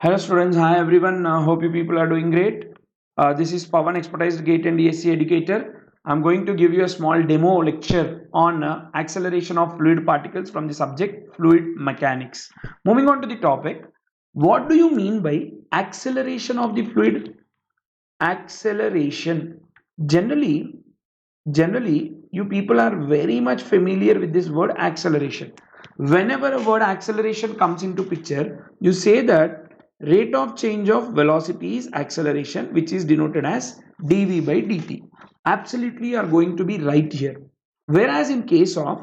Hello students, hi everyone. Hope you people are doing great. This is Pavan, expertised GATE and DSC educator. I'm going to give you a small demo lecture on acceleration of fluid particles from the subject fluid mechanics. Moving on to the topic, what do you mean by acceleration of the fluid? Acceleration. Generally, generally, you people are very much familiar with this word acceleration. Whenever a word acceleration comes into picture, you say that rate of change of velocity is acceleration, which is denoted as dv by dt. Absolutely, you are going to be right here. Whereas in case of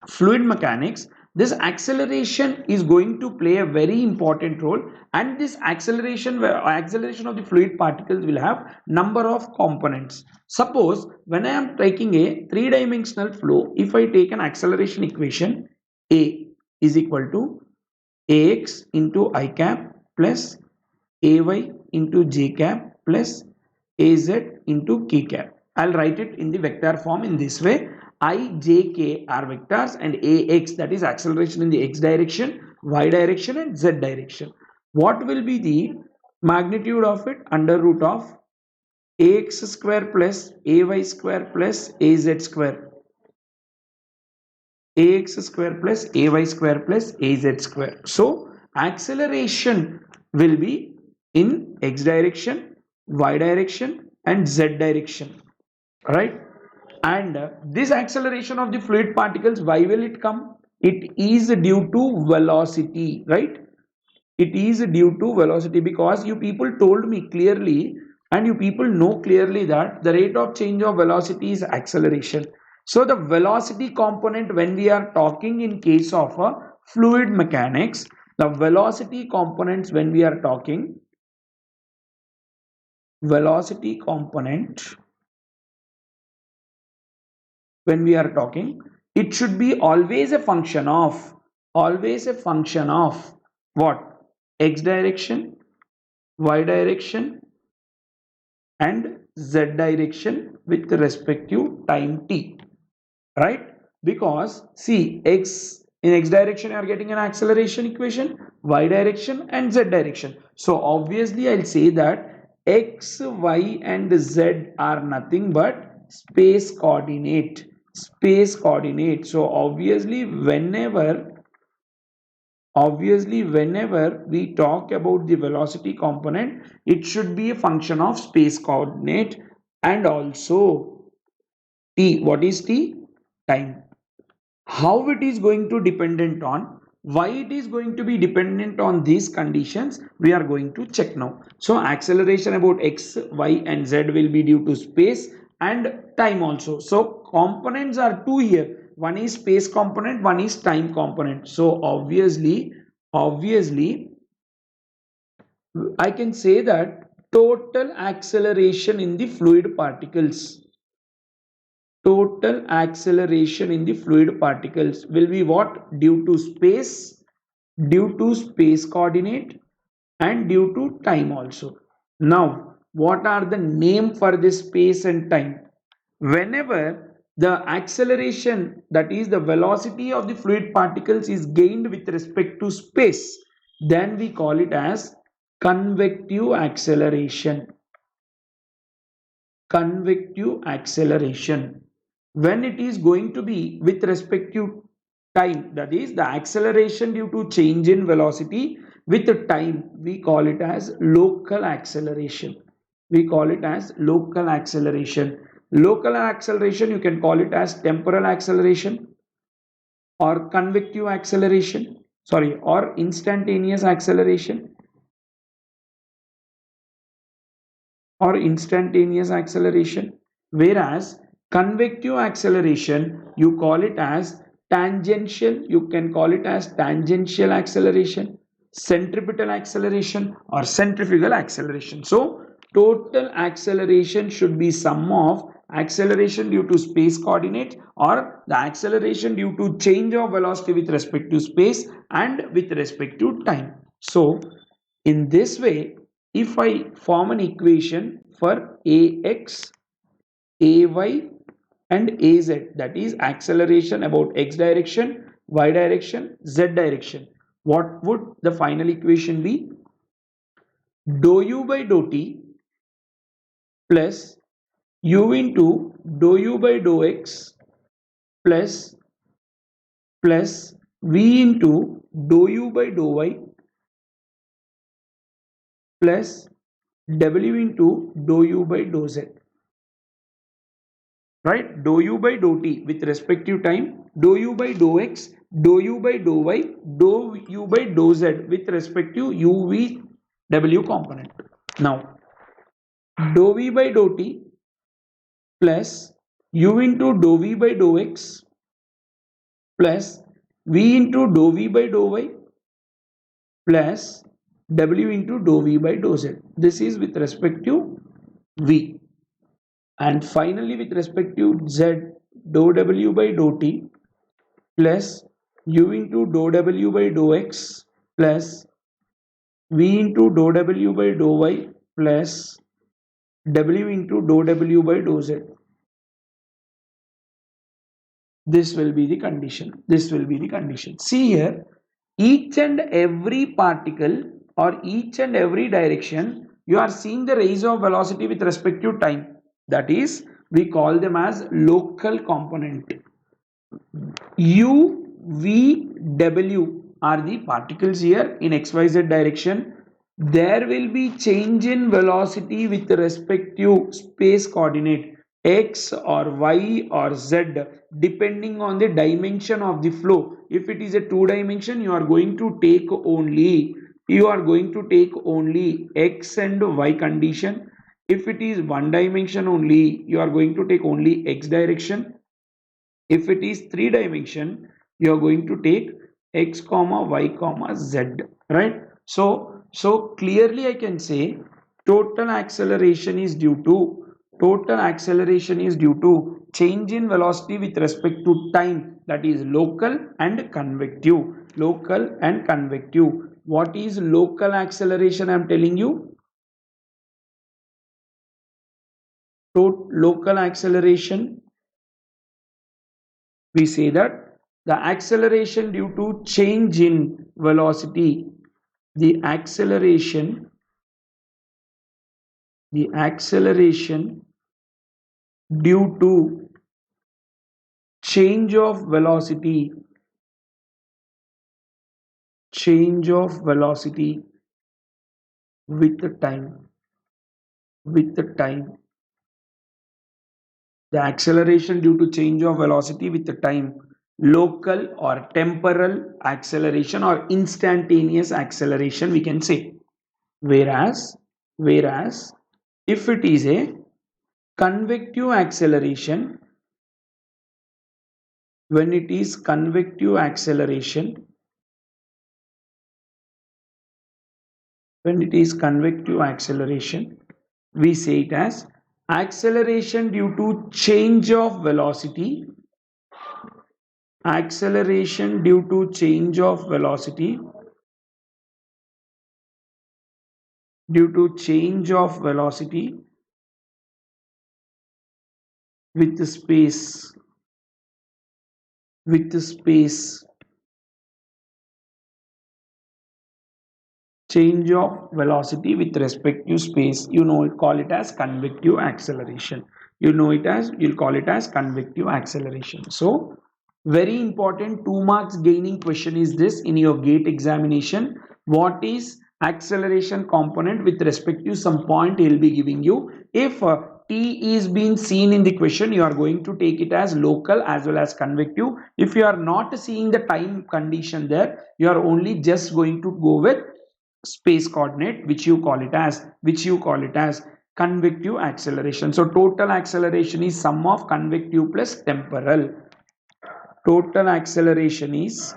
fluid mechanics, this acceleration is going to play a very important role, and this acceleration of the fluid particles will have number of components. Suppose when I am taking a three-dimensional flow, if I take an acceleration equation, a is equal to ax into I cap plus ay into j cap plus az into k cap. I'll write it in the vector form in this way. I, j, k are vectors and ax, that is acceleration in the x direction, y direction and z direction. What will be the magnitude of it? Under root of ax square plus ay square plus az square. Ax square plus ay square plus az square. So acceleration will be in x direction, y direction and z direction, right? And this acceleration of the fluid particles, why will it come? It is due to velocity, right? It is due to velocity, because you people told me clearly and you people know clearly that the rate of change of velocity is acceleration. So the velocity component, when we are talking in case of a fluid mechanics, the velocity components, when we are talking velocity component, when we are talking, it should be always a function of what? X direction, y direction and z direction with respective time t, right? Because see, x direction you are getting an acceleration equation, y direction and z direction. So obviously I'll say that x, y and z are nothing but space coordinate. So obviously whenever we talk about the velocity component, it should be a function of space coordinate and also t. What is t? Time. How it is going to dependent on, why it is going to be dependent on these conditions, we are going to check now. So acceleration about x, y and z will be due to space and time also. So components are two here, one is space component, one is time component. So obviously I can say that total acceleration in the fluid particles, total acceleration in the fluid particles will be what? Due to space coordinate and due to time also. Now, what are the name for this space and time? Whenever the acceleration, that is the velocity of the fluid particles, is gained with respect to space, then we call it as convective acceleration. Convective acceleration. When it is going to be with respect to time, that is the acceleration due to change in velocity with the time, we call it as local acceleration. We call it as local acceleration. Local acceleration, you can call it as temporal acceleration or convective acceleration, sorry, or instantaneous acceleration, whereas convective acceleration, you call it as tangential, you can call it as tangential acceleration, centripetal acceleration or centrifugal acceleration. So total acceleration should be sum of acceleration due to space coordinate or the acceleration due to change of velocity with respect to space and with respect to time. So in this way, if I form an equation for ax, ay and az, that is acceleration about x direction, y direction, z direction, what would the final equation be? dou u by dou t plus u into dou u by dou x plus v into dou u by dou y plus w into dou u by dou z, right? Dou u by dou t with respective time, dou u by dou x, dou u by dou y, dou u by dou z with respective u, v, w component. Now dou v by dou t plus u into dou v by dou x plus v into dou v by dou y plus w into dou v by dou z. This is with respect to v. And finally with respect to z, dou w by dou t plus u into dou w by dou x plus v into dou w by dou y plus w into dou w by dou z. This will be the condition. This will be the condition. See here, each and every particle or each and every direction, you are seeing the rise of velocity with respect to time. That is, we call them as local component. U, V, W are the particles here in XYZ direction. There will be change in velocity with respect to space coordinate X or Y or Z depending on the dimension of the flow. If it is a two dimension, you are going to take only X and Y condition. If it is one dimension only, you are going to take only X direction. If it is three dimension, you are going to take x comma y comma z, right? So clearly I can say total acceleration is due to change in velocity with respect to time, that is local and convective. What is local acceleration? I am telling you, local acceleration, we say that the acceleration due to change in velocity, the acceleration due to change of velocity with the time, the acceleration due to change of velocity with the time, local or temporal acceleration or instantaneous acceleration we can say. Whereas if it is a convective acceleration, when it is convective acceleration, we say it as acceleration due to change of velocity, with the space, change of velocity with respect to space, call it as convective acceleration. You'll call it as convective acceleration. So very important 2 marks gaining question is this in your gate examination. What is acceleration component with respect to some point he'll be giving you. If t is being seen in the question, you are going to take it as local as well as convective. If you are not seeing the time condition there, you are only just going to go with space coordinate, which you call it as convective acceleration. So total acceleration is sum of convective plus temporal. Total acceleration is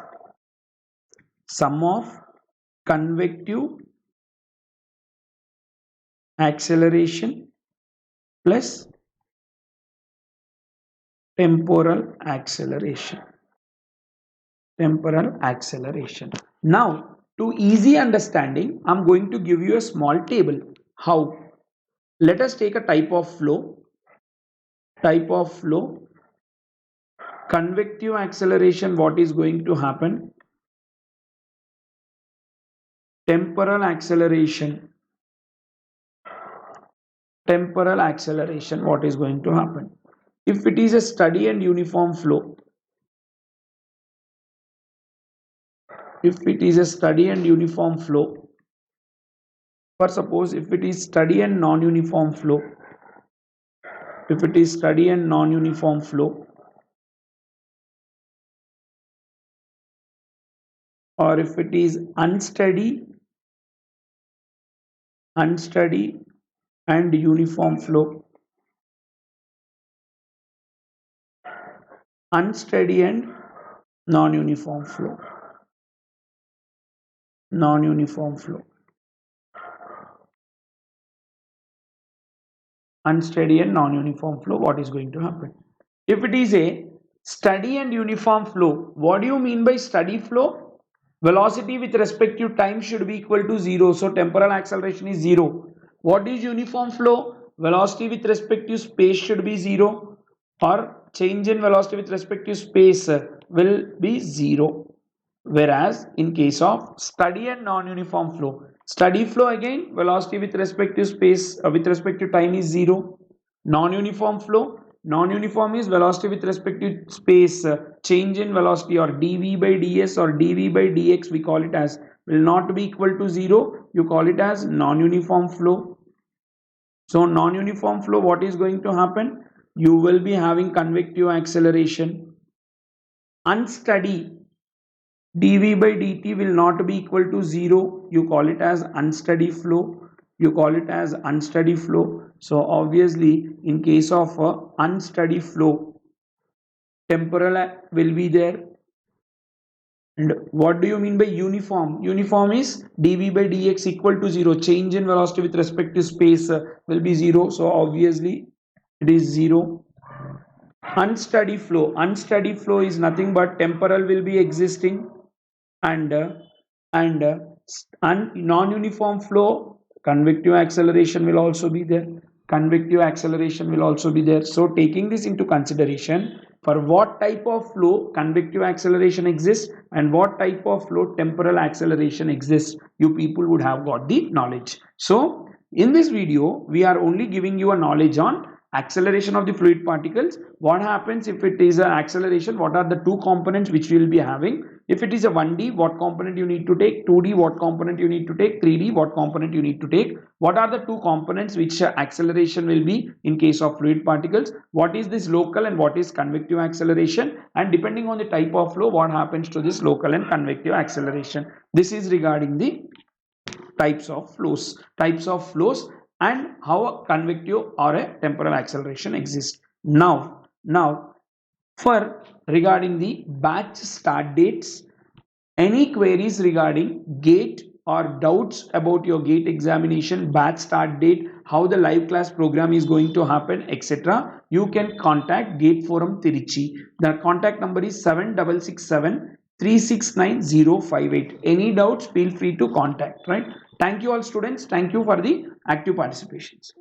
sum of convective acceleration plus temporal acceleration. Now, to easy understanding, I'm going to give you a small table. How? Let us take a type of flow. Convective acceleration, what is going to happen? Temporal acceleration, temporal acceleration, what is going to happen? If it is a steady and uniform flow, if it is a steady and uniform flow, for suppose if it is steady and non-uniform flow, if it is steady and non-uniform flow, or if it is unsteady and uniform flow, unsteady and non-uniform flow, non-uniform flow, unsteady and non-uniform flow, what is going to happen? If it is a steady and uniform flow, what do you mean by steady flow? Velocity with respect to time should be equal to 0, so temporal acceleration is 0. What is uniform flow? Velocity with respect to space should be 0, or change in velocity with respect to space will be 0. Whereas in case of steady and non-uniform flow, steady flow again velocity with respect to space with respect to time is 0. Non-uniform flow, non-uniform is velocity with respect to space change in velocity, or dv by ds or dv by dx we call it as, will not be equal to 0, you call it as non-uniform flow. So non-uniform flow, what is going to happen? You will be having convective acceleration. Unsteady, dv by dt will not be equal to 0, you call it as unsteady flow, you call it as unsteady flow. So obviously in case of unsteady flow, temporal will be there. And what do you mean by uniform? Uniform is dv by dx equal to 0, change in velocity with respect to space will be 0, so obviously it is 0. Unsteady flow, unsteady flow is nothing but temporal will be existing, and non-uniform flow, convective acceleration will also be there, convective acceleration will also be there. So taking this into consideration, for what type of flow convective acceleration exists and what type of flow temporal acceleration exists, you people would have got the knowledge. So in this video we are only giving you a knowledge on acceleration of the fluid particles. What happens if it is an acceleration? What are the two components which we will be having? If it is a 1D, what component you need to take? 2D, what component you need to take? 3D, what component you need to take? What are the two components which acceleration will be in case of fluid particles? What is this local and what is convective acceleration? And depending on the type of flow, what happens to this local and convective acceleration? This is regarding the types of flows and how a convective or a temporal acceleration exists. Now for regarding the batch start dates, any queries regarding gate or doubts about your gate examination, batch start date, how the live class program is going to happen, etc., you can contact Gate Forum Tiruchi. The contact number is 7667 369058. Any doubts, feel free to contact, right? Thank you all students. Thank you for the active participations.